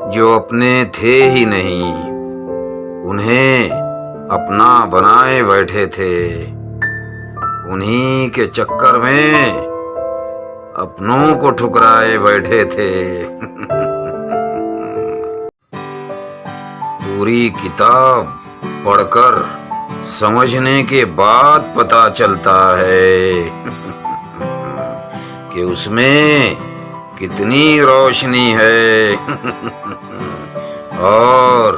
जो अपने थे ही नहीं, उन्हें अपना बनाए बैठे थे। उन्हीं के चक्कर में अपनों को ठुकराए बैठे थे। पूरी किताब पढ़कर समझने के बाद पता चलता है कि उसमें कितनी रोशनी है और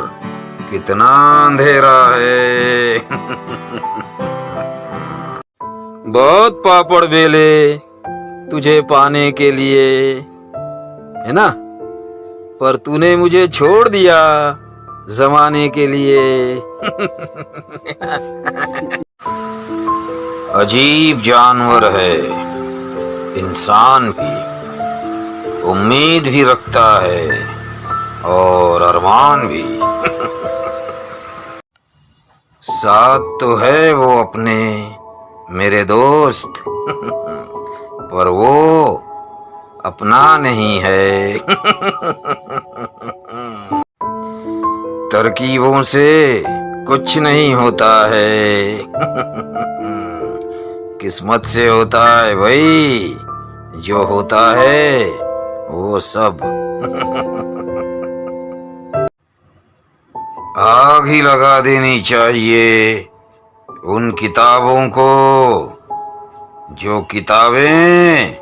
कितना अंधेरा है। बहुत पापड़ बेले तुझे पाने के लिए, है ना, पर तूने मुझे छोड़ दिया जमाने के लिए। अजीब जानवर है इंसान भी, उम्मीद भी रखता है और अरमान भी। साथ तो है वो अपने मेरे दोस्त, पर वो अपना नहीं है। तरकीबों से कुछ नहीं होता है, किस्मत से होता है भाई। जो होता है वो सब। आग ही लगा देनी चाहिए उन किताबों को, जो किताबें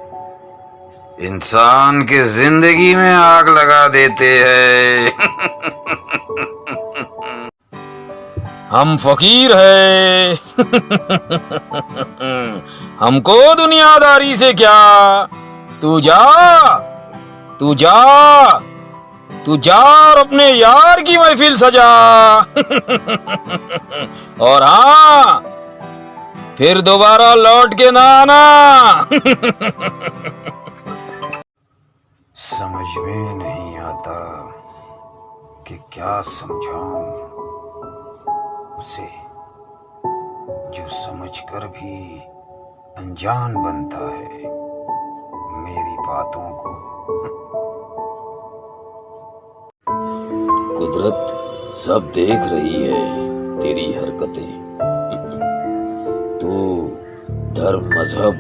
इंसान के जिंदगी में आग लगा देते हैं। हम फकीर हैं। हमको दुनियादारी से क्या। तू जा, तू जा, तू जा और अपने यार की महफिल सजा। और हाँ, फिर दोबारा लौट के ना आना। समझ में नहीं आता कि क्या समझाऊं उसे, जो समझकर भी अनजान बनता है मेरी बातों को। कुदरत सब देख रही है तेरी हरकतें। तू धर्म, मजहब,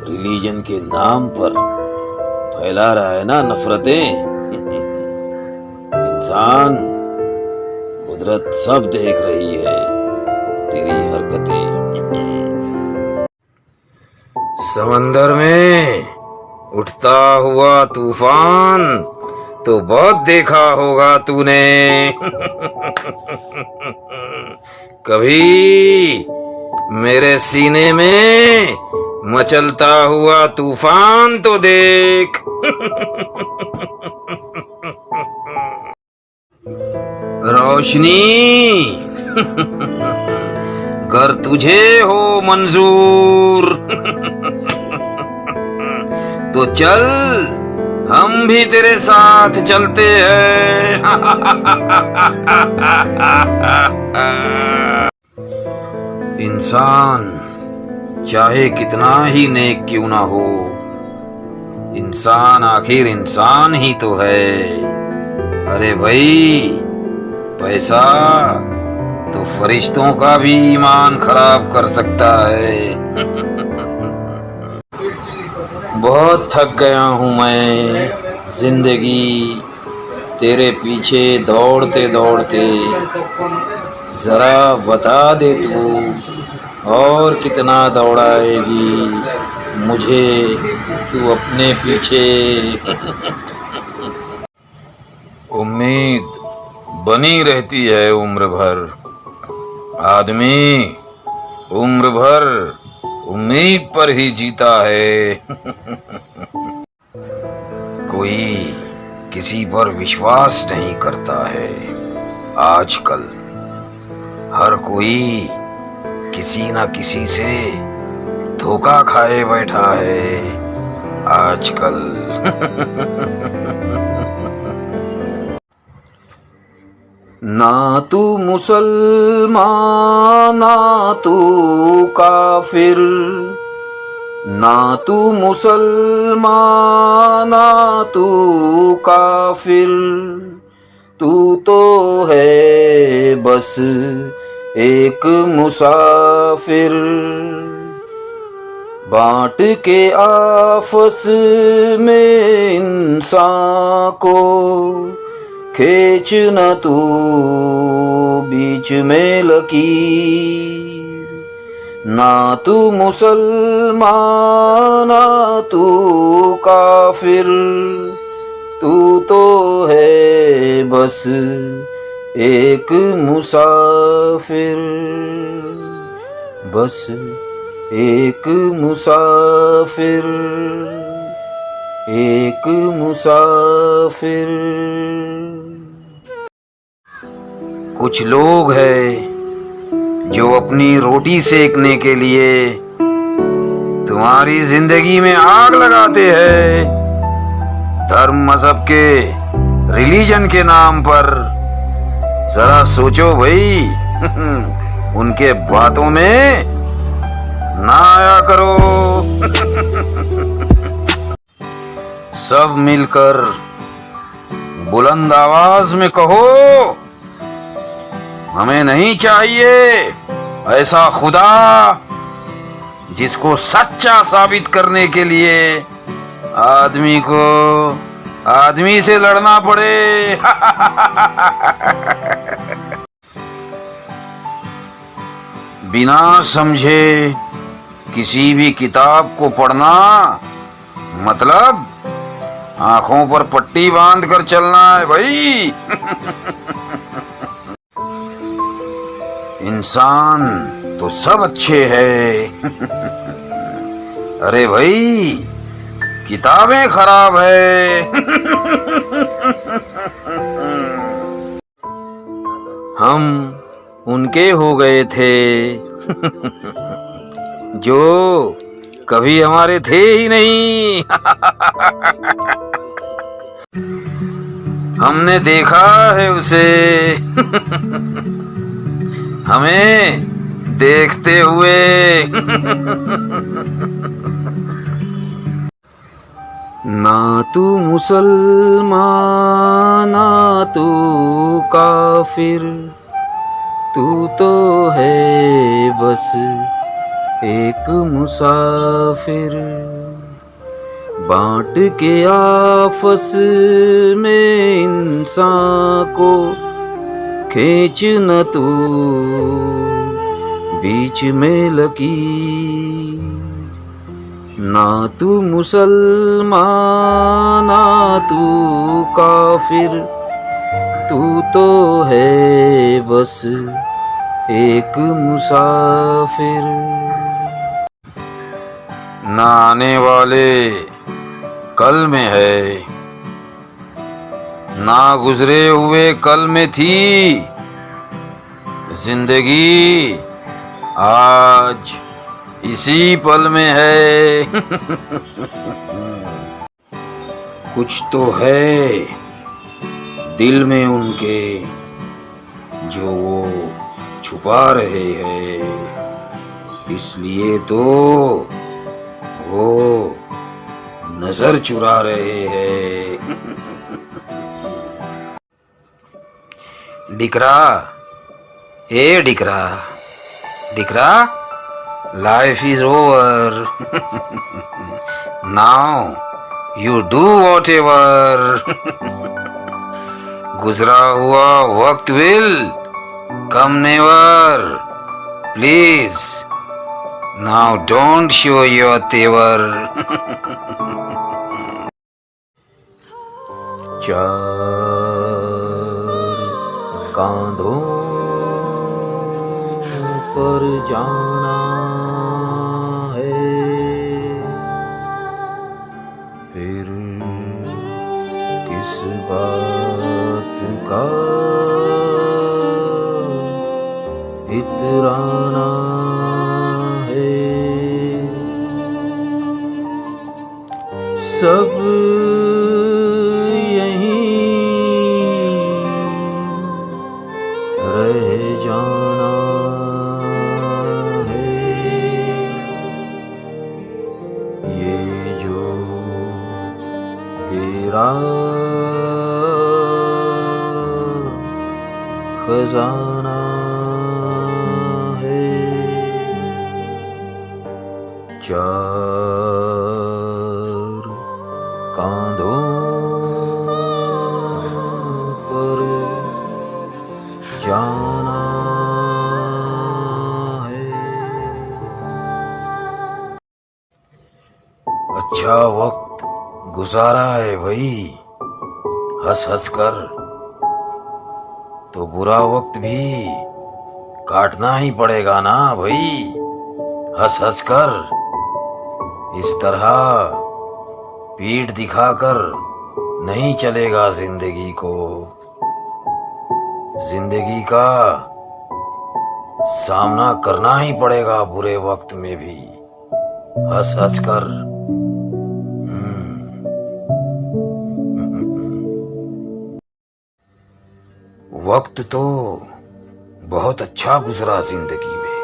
रिलीजन के नाम पर फैला रहा है ना नफरतें। इंसान, कुदरत सब देख रही है तेरी हरकतें। समंदर में उठता हुआ तूफान तो बहुत देखा होगा तूने। कभी मेरे सीने में मचलता हुआ तूफान तो देख। रोशनी कर तुझे हो मंजूर तो चल, हम भी तेरे साथ चलते हैं। इंसान चाहे कितना ही नेक क्यों ना हो, इंसान आखिर इंसान ही तो है। अरे भाई, पैसा तो फरिश्तों का भी ईमान खराब कर सकता है। बहुत थक गया हूँ मैं जिंदगी तेरे पीछे दौड़ते दौड़ते। जरा बता दे तू और कितना दौड़ाएगी मुझे तू अपने पीछे। उम्मीद बनी रहती है उम्र भर, आदमी उम्र भर उम्मीद पर ही जीता है। कोई किसी पर विश्वास नहीं करता है आजकल। हर कोई किसी न किसी से धोखा खाए बैठा है आजकल। ना तू मुसलमान ना तू काफिर, ना तू मुसलमान ना तू काफिर, तू तो है बस एक मुसाफिर, बांट के आपस में इंसान को, खींच न तू बीच में लकीर। ना तू मुसलमान ना तू काफिर, तू तो है बस एक मुसाफिर, बस एक मुसाफिर, एक मुसाफिर। कुछ लोग हैं जो अपनी रोटी सेकने के लिए तुम्हारी जिंदगी में आग लगाते हैं, धर्म मजहब के रिलीजन के नाम पर। जरा सोचो भाई, उनके बातों में ना आया करो। सब मिलकर बुलंद आवाज में कहो, हमें नहीं चाहिए ऐसा खुदा जिसको सच्चा साबित करने के लिए आदमी को आदमी से लड़ना पड़े। बिना समझे किसी भी किताब को पढ़ना मतलब आंखों पर पट्टी बांध कर चलना है भाई। इंसान तो सब अच्छे हैं, अरे भाई किताबें खराब है। हम उनके हो गए थे जो कभी हमारे थे ही नहीं। हमने देखा है उसे हमें देखते हुए। ना तू मुसलमान ना तू काफिर, तू तो है बस एक मुसाफिर, बांट के आपस में इंसान को, खींच न तू बीच में लकीर। ना तू मुसलमान ना तू काफिर, तू तो है बस एक मुसाफिर। ना आने वाले कल में है, ना गुजरे हुए कल में थी। जिंदगी आज इसी पल में है। कुछ तो है दिल में उनके जो वो छुपा रहे हैं, इसलिए तो वो नजर चुरा रहे हैं। डिकरा, ए डिकरा, डिकरा, life is over. Now you do whatever. गुजरा हुआ वक्त will come never. Please now don't show your तेवर। चार कांधों पर जाना है, फिर किस बात का इतराना है। सब यहीं रह जाना है, ये जो तेरा फसाना है। चार कांधों पर जाना है। अच्छा वक्त गुजारा है भाई हंस हंस कर, तो बुरा वक्त भी काटना ही पड़ेगा ना भाई हंस हंस कर। इस तरह पीठ दिखाकर नहीं चलेगा जिंदगी को। जिंदगी का सामना करना ही पड़ेगा बुरे वक्त में भी हंस हंस कर। वक्त तो बहुत अच्छा गुजरा जिंदगी में,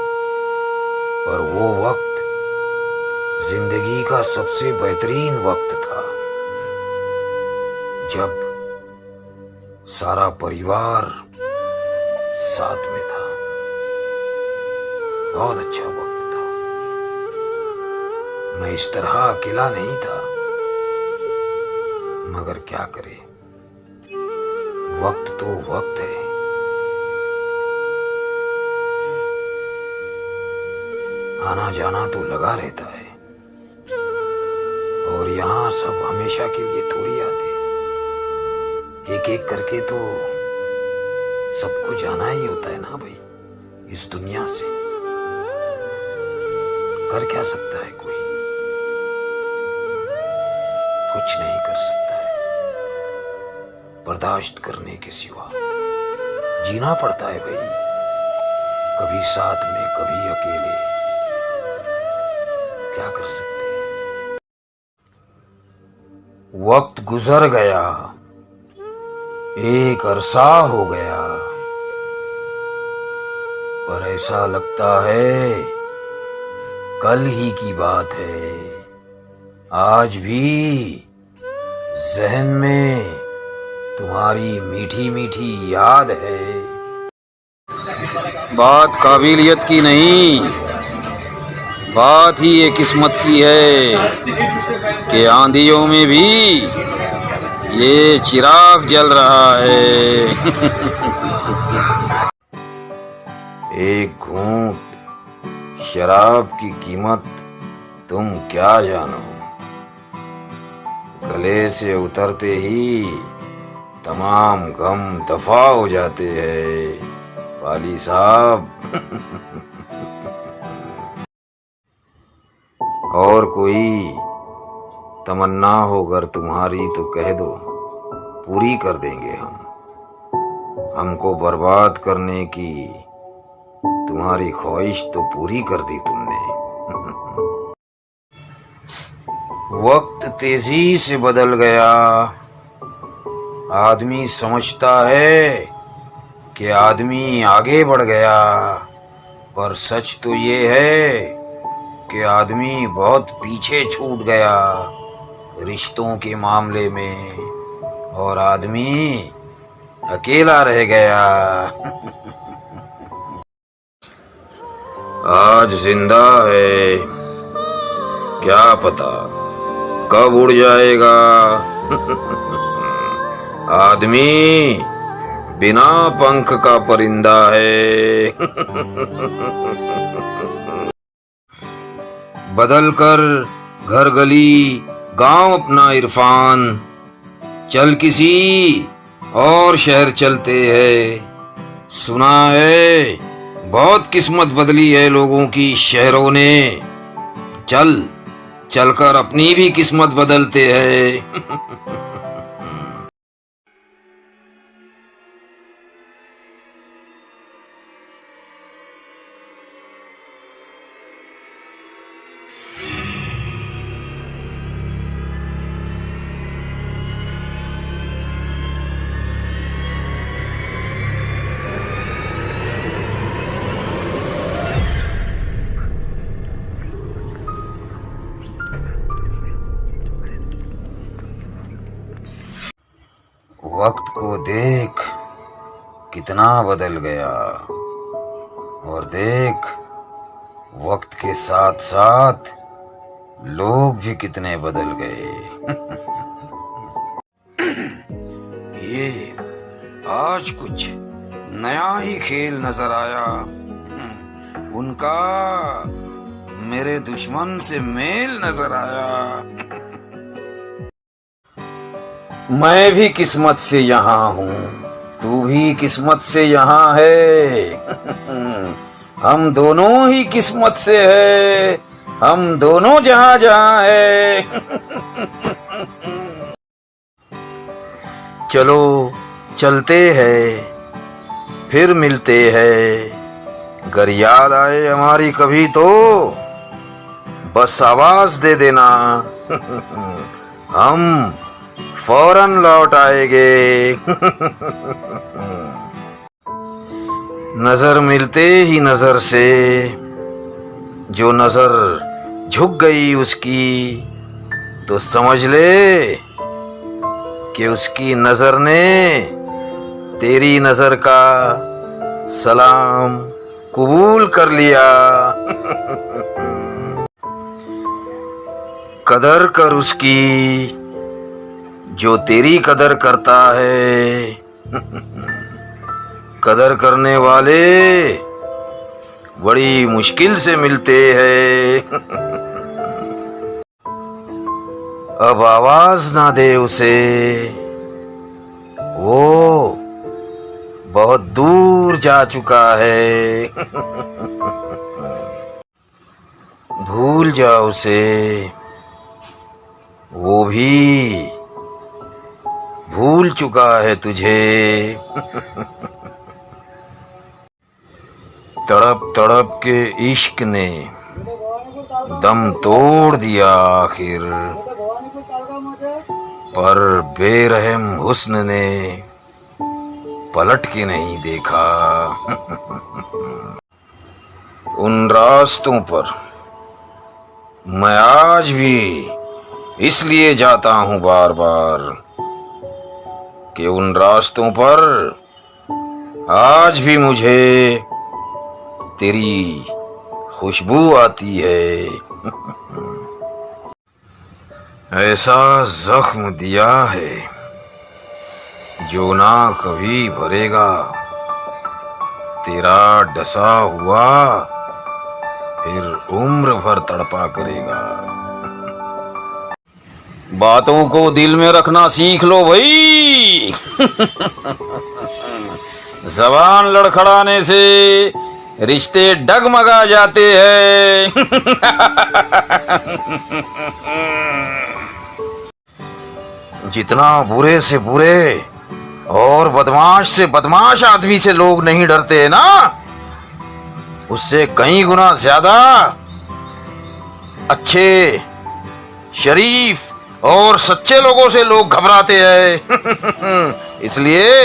पर वो वक्त जिंदगी का सबसे बेहतरीन वक्त था जब सारा परिवार साथ में था। बहुत अच्छा वक्त था। मैं इस तरह अकेला नहीं था, मगर क्या करे, वक्त तो वक्त है। आना जाना तो लगा रहता है, और यहाँ सब हमेशा के लिए थोड़ी आते। एक एक करके तो सबको जाना ही होता है ना भाई इस दुनिया से। कर क्या सकता है कोई, कुछ नहीं कर सकता है, बर्दाश्त करने के सिवा जीना पड़ता है भाई, कभी साथ में कभी अकेले। क्या कर सकते हैं। वक्त गुजर गया, एक अरसा हो गया, पर ऐसा लगता है कल ही की बात है। आज भी जहन में तुम्हारी मीठी मीठी याद है। बात काबिलियत की नहीं, बात ही ये किस्मत की है कि आंधियों में भी ये चिराग जल रहा है। एक घूंट शराब की कीमत तुम क्या जानो, गले से उतरते ही तमाम गम दफा हो जाते हैं पाली साहब। और कोई तमन्ना हो अगर तुम्हारी तो कह दो, पूरी कर देंगे हम। हमको बर्बाद करने की तुम्हारी ख्वाहिश तो पूरी कर दी तुमने। वक्त तेजी से बदल गया। आदमी समझता है कि आदमी आगे बढ़ गया, पर सच तो ये है कि आदमी बहुत पीछे छूट गया रिश्तों के मामले में, और आदमी अकेला रह गया। आज जिंदा है, क्या पता कब उड़ जाएगा। आदमी बिना पंख का परिंदा है। बदल कर घर गली गांव अपना इरफान, चल किसी और शहर चलते हैं। सुना है बहुत किस्मत बदली है लोगों की शहरों ने, चल चलकर अपनी भी किस्मत बदलते हैं। वक्त को देख कितना बदल गया। और देख, वक्त के साथ साथ लोग भी कितने बदल गए। ये आज कुछ नया ही खेल नजर आया। उनका मेरे दुश्मन से मेल नजर आया। मैं भी किस्मत से यहाँ हूँ, तू भी किस्मत से यहाँ है। हम दोनों ही किस्मत से है, हम दोनों जहाँ जहाँ है। चलो चलते हैं, फिर मिलते हैं। अगर याद आए हमारी कभी तो बस आवाज दे देना। हम फौरन लौट आएंगे। नजर मिलते ही नजर से जो नजर झुक गई उसकी, तो समझ ले कि उसकी नजर ने तेरी नजर का सलाम कबूल कर लिया। कदर कर उसकी जो तेरी कदर करता है। कदर करने वाले बड़ी मुश्किल से मिलते हैं। अब आवाज ना दे उसे, वो बहुत दूर जा चुका है। भूल जा उसे, वो भी भूल चुका है तुझे। तड़प तड़प के इश्क ने दम तोड़ दिया आखिर, पर बेरहम हुस्न ने पलट के नहीं देखा। उन रास्तों पर मैं आज भी इसलिए जाता हूँ बार बार कि उन रास्तों पर आज भी मुझे तेरी खुशबू आती है। ऐसा जख्म दिया है जो ना कभी भरेगा, तेरा डसा हुआ फिर उम्र भर तड़पा करेगा। बातों को दिल में रखना सीख लो भाई। जबान लड़खड़ाने से रिश्ते डगमगा जाते हैं। जितना बुरे से बुरे और बदमाश से बदमाश आदमी से लोग नहीं डरते हैं ना, उससे कई गुना ज्यादा अच्छे, शरीफ और सच्चे लोगों से लोग घबराते हैं। इसलिए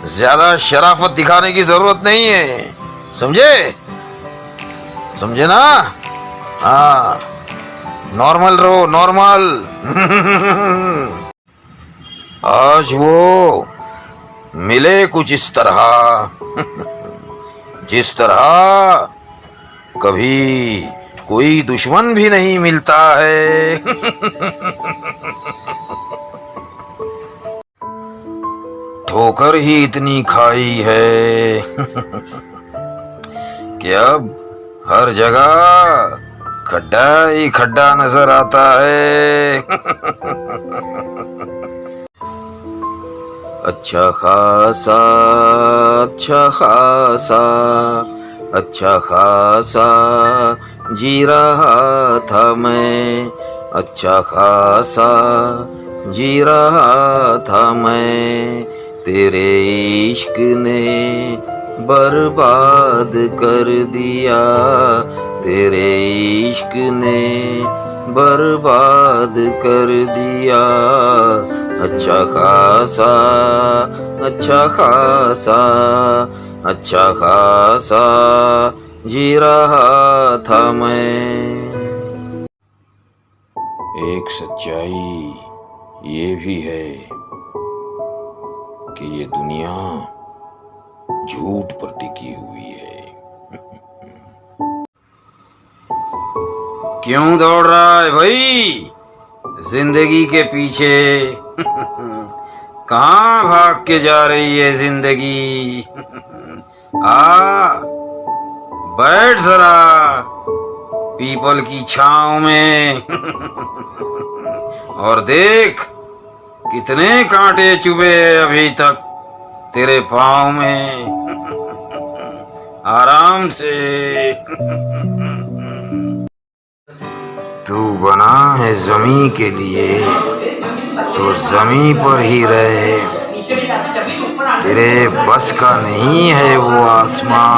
ज्यादा शराफत दिखाने की जरूरत नहीं है, समझे? समझे ना? हाँ, नॉर्मल रहो, नॉर्मल। आज वो मिले कुछ इस तरह, जिस तरह कभी कोई दुश्मन भी नहीं मिलता है। ठोकर ही इतनी खाई है कि अब हर जगह खड्डा ही खड्डा नजर आता है। अच्छा खासा, अच्छा खासा, अच्छा खासा जी रहा था मैं, अच्छा खासा जी रहा था मैं, तेरे इश्क ने बर्बाद कर दिया, तेरे इश्क ने बर्बाद कर दिया। अच्छा खासा, अच्छा खासा, अच्छा खासा जी रहा था मैं। एक सच्चाई ये भी है कि ये दुनिया झूठ पर टिकी हुई है। क्यों दौड़ रहा है भाई जिंदगी के पीछे? कहाँ भाग के जा रही है जिंदगी? आ बैठ जरा पीपल की छांव में और देख कितने कांटे चुभे अभी तक तेरे पाँव में। आराम से। तू बना है जमी के लिए तो जमी पर ही रहे। तेरे बस का नहीं है वो आसमां।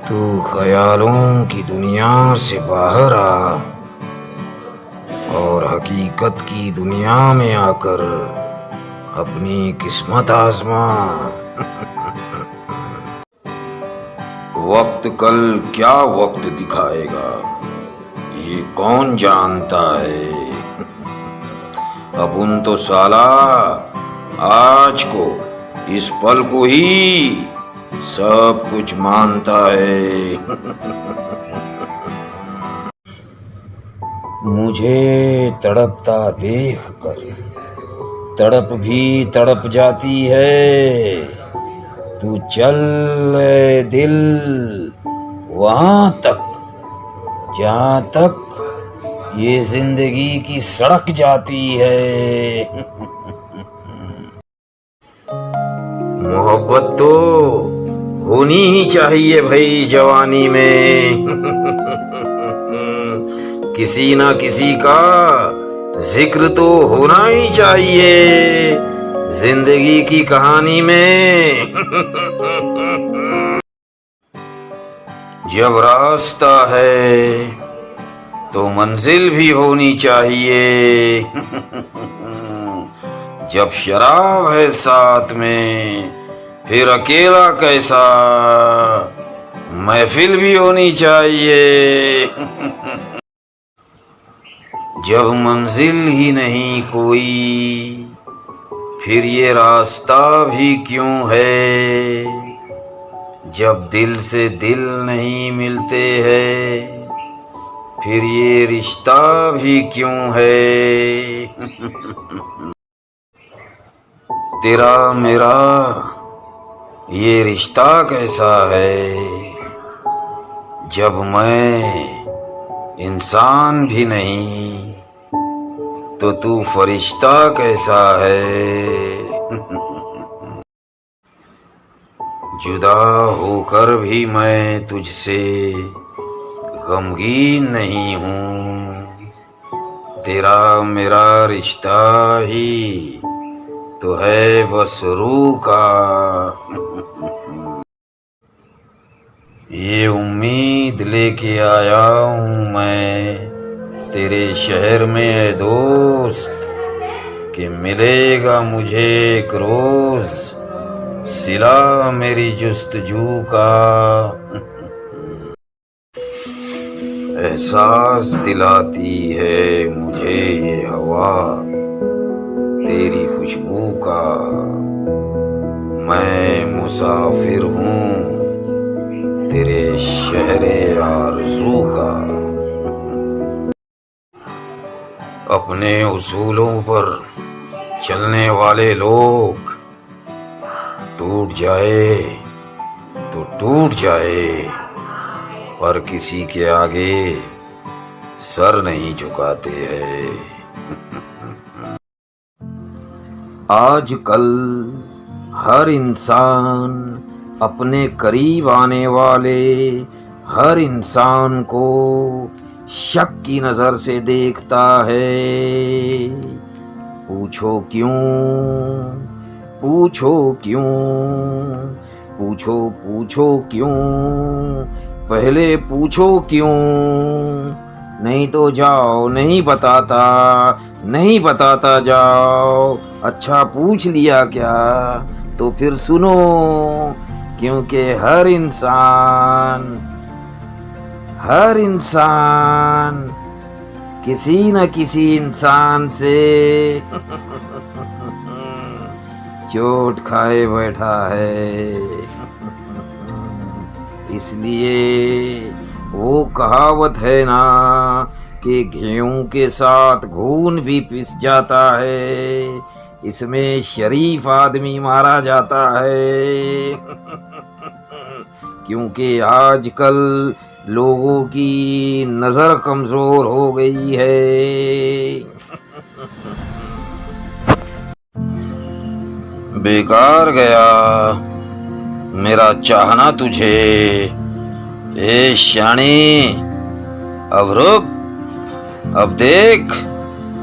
तू ख्यालों की दुनिया से बाहर आ और हकीकत की दुनिया में आकर अपनी किस्मत आजमा। वक्त कल क्या वक्त दिखाएगा ये कौन जानता है। अपुन तो साला आज को इस पल को ही सब कुछ मानता है। मुझे तड़पता देख कर तड़प भी तड़प जाती है। तू चल ए दिल वहां तक जहां तक ये जिंदगी की सड़क जाती है। मोहब्बत तो होनी ही चाहिए भाई जवानी में। किसी ना किसी का जिक्र तो होना ही चाहिए जिंदगी की कहानी में। जब रास्ता है तो मंजिल भी होनी चाहिए। जब शराब है साथ में फिर अकेला कैसा महफिल भी होनी चाहिए। जब मंजिल ही नहीं कोई फिर ये रास्ता भी क्यों है। जब दिल से दिल नहीं मिलते हैं फिर ये रिश्ता भी क्यों है। तेरा मेरा ये रिश्ता कैसा है जब मैं इंसान भी नहीं तो तू फरिश्ता कैसा है। जुदा होकर भी मैं तुझसे गमगीन नहीं हूँ। तेरा मेरा रिश्ता ही तो है बस रूह का। ये उम्मीद लेके आया हूँ मैं तेरे शहर में है दोस्त कि मिलेगा मुझे एक रोज सिला मेरी जुस्तजू का। एहसास दिलाती है मुझे ये हवा तेरी खुशबू का। मैं मुसाफिर हूँ तेरे शहरे आरज़ू का। अपने उसूलों पर चलने वाले लोग टूट जाए तो टूट जाए पर किसी के आगे सर नहीं झुकाते हैं। आजकल हर इंसान अपने करीब आने वाले हर इंसान को शक की नजर से देखता है। पूछो क्यों, पूछो क्यों, पूछो पूछो क्यों, पहले पूछो क्यों। नहीं तो जाओ, नहीं बताता, नहीं बताता जाओ। अच्छा पूछ लिया क्या तो फिर सुनो, क्योंकि हर इंसान किसी न किसी इंसान से चोट खाए बैठा है। इसलिए वो कहावत है ना कि गेहूं के साथ घून भी पिस जाता है, इसमें शरीफ आदमी मारा जाता है। क्योंकि आजकल लोगों की नजर कमजोर हो गई है। बेकार गया मेरा चाहना तुझे। ए शानी, अब रुक, अब देख,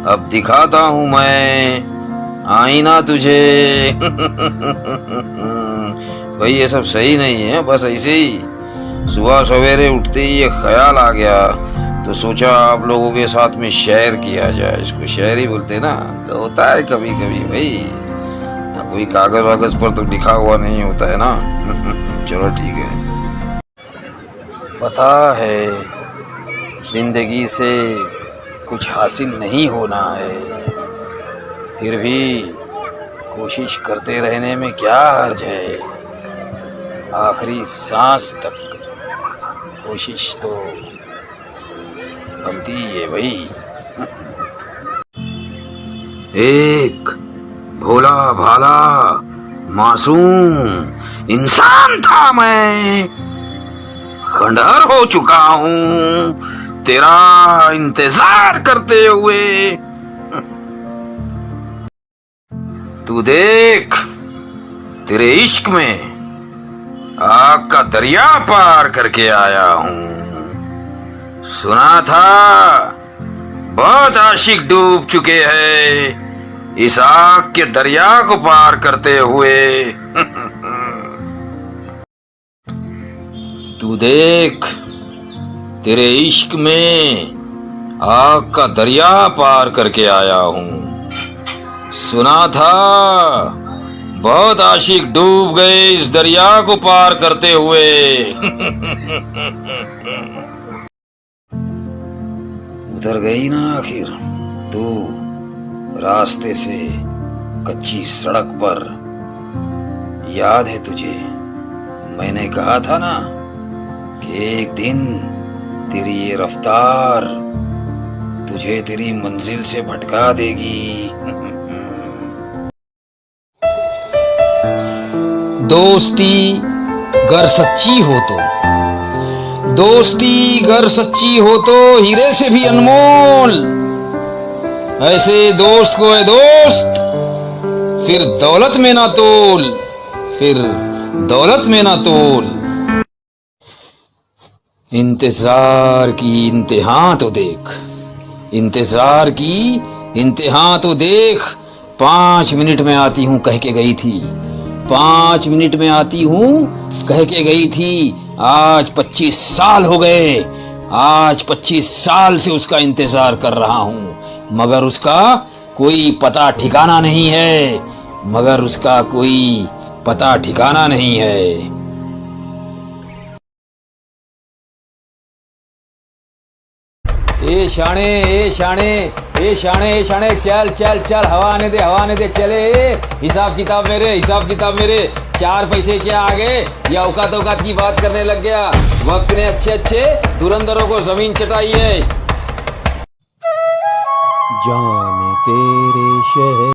अब दिखाता हूं मैं आईना तुझे। भाई ये सब सही नहीं है, बस ऐसे ही सुबह सवेरे उठते ही ये ख्याल आ गया तो सोचा आप लोगों के साथ में शेयर किया जाए। इसको शेयर ही बोलते ना, तो होता है कभी कभी भाई, कोई कागज वागज पर तो लिखा हुआ नहीं होता है ना। चलो ठीक है। पता है जिंदगी से कुछ हासिल नहीं होना है, फिर भी कोशिश करते रहने में क्या हर्ज है। आखिरी सांस तक कोशिश तो बनती है भाई। एक भोला भाला मासूम इंसान था मैं, खंडहर हो चुका हूँ तेरा इंतजार करते हुए। तू देख, तेरे इश्क में आग का दरिया पार करके आया हूँ। सुना था बहुत आशिक डूब चुके हैं इस आग के दरिया को पार करते हुए। तू देख, तेरे इश्क में आग का दरिया पार करके आया हूँ। सुना था बहुत आशिक डूब गए इस दरिया को पार करते हुए। उतर गई ना आखिर तू रास्ते से कच्ची सड़क पर। याद है तुझे मैंने कहा था ना कि एक दिन तेरी ये रफ्तार तुझे तेरी मंजिल से भटका देगी। दोस्ती गर सच्ची हो तो, दोस्ती गर सच्ची हो तो हीरे से भी अनमोल। ऐसे दोस्त को है दोस्त, फिर दौलत में ना तोल, फिर दौलत में ना तोल। इंतजार की इंतहा तो देख, इंतजार की इंतहा तो देख। 5 मिनट में आती हूँ कह के गई थी, 5 मिनट में आती हूँ कह के गई थी। आज 25 साल हो गए, आज 25 साल से उसका इंतजार कर रहा हूँ, मगर उसका कोई पता ठिकाना नहीं है, मगर उसका कोई पता ठिकाना नहीं है। ए शाणे, ए शाणे, ए शाणे, ए शाणे, चल चल चल, हवा आने दे, हवा आने दे, चले। हिसाब किताब मेरे, हिसाब किताब मेरे। 4 पैसे क्या आगे या औकात औकात की बात करने लग गया। वक्त ने अच्छे अच्छे धुरंधरों को जमीन चटाई है। जाने तेरे शहर